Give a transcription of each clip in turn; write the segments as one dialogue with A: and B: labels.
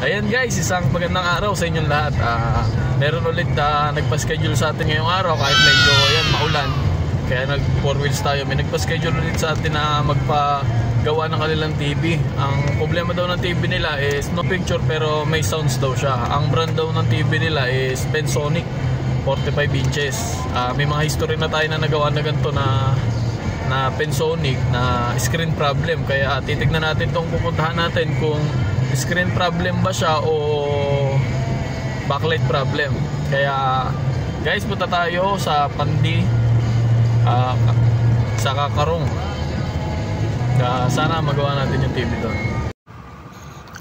A: Ayan guys, isang magandang araw sa inyong lahat. Meron ulit nagpa-schedule sa atin ngayong araw kahit medyo maulan. Kaya nag 4 wheels tayo. May nagpa-schedule ulit sa atin na magpagawa ng kanilang TV. Ang problema daw ng TV nila is no picture pero may sounds daw siya. Ang brand daw ng TV nila is Pensonic 45 inches. May mga history na tayo na nagawa na ganito na Pensonic na screen problem. Kaya titignan natin itong pupuntahan natin kung screen problem ba siya o backlight problem. Kaya guys, punta tayo sa Pandi sa Kakarong. Sana magawa natin yung TV doon.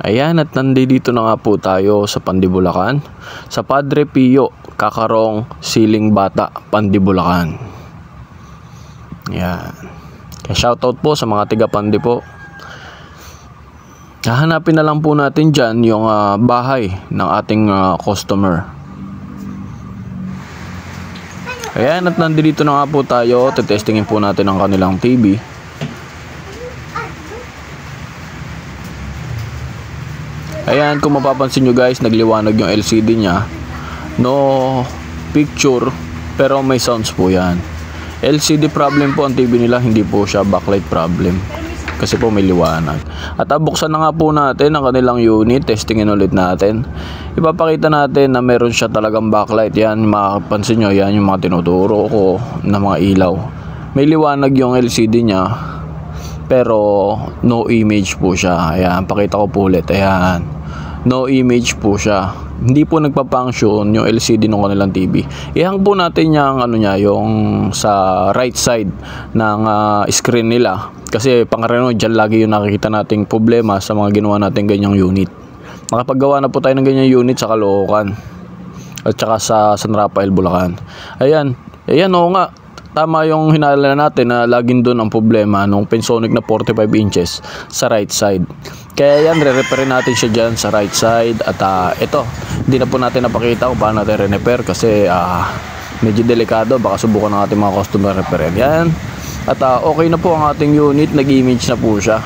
B: Ayan, at nandito na nga po tayo sa Pandi, Bulacan, sa Padre Pio Kakarong Siling Bata, Pandi, Bulacan. Ayan. Kaya shoutout po sa mga tiga Pandi po. Hahanapin na lang po natin dyan yung bahay ng ating customer. Ayan, at nandito na nga po tayo. Tetestingin po natin ang kanilang TV. Ayan, kung mapapansin nyo guys, nagliwanag yung LCD nya. No picture, pero may sounds po yan. LCD problem po ang TV nila, hindi po siya backlight problem. Kasi po may liwanag. At buksan na nga po natin ang kanilang unit. Testingin ulit natin. Ipapakita natin na meron siya talagang backlight. Yan, makapansin nyo, yan yung mga tinuturo ko na mga ilaw. May liwanag yung LCD nya, pero no image po siya. Ayan, pakita ko po ulit. Ayan, no image po siya. Hindi po nagpa-function yung LCD ng kanilang TV. Ihang po natin yung yung sa right side ng screen nila. Kasi pangareno, dyan lagi yung nakikita nating problema sa mga ginawa natin ganyang unit. Nakapaggawa na po tayo ng ganyang unit sa Caloocan at saka sa San Rafael, Bulacan. Ayan, oo nga. Tama yung hinala natin na laging doon ang problema nung Pensonic na 45 inches sa right side. Kaya yan, re-repair natin siya dyan sa right side. At ito, hindi na po natin napakita kung paano natin re-repair kasi medyo delikado. Baka subukan ng ating mga customer repair yan. At okay na po ang ating unit, nag-image na po siya.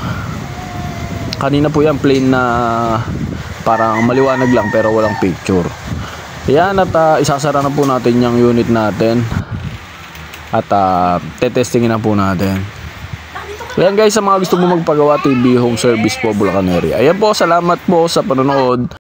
B: Kanina po yan plain na parang maliwanag lang pero walang picture. Yan, at isasara na po natin yung unit natin. At tetestingin na po natin. Ayan guys, sa mga gusto mo magpagawa TV home service po Bulacan area. Ayan po, salamat po sa panonood.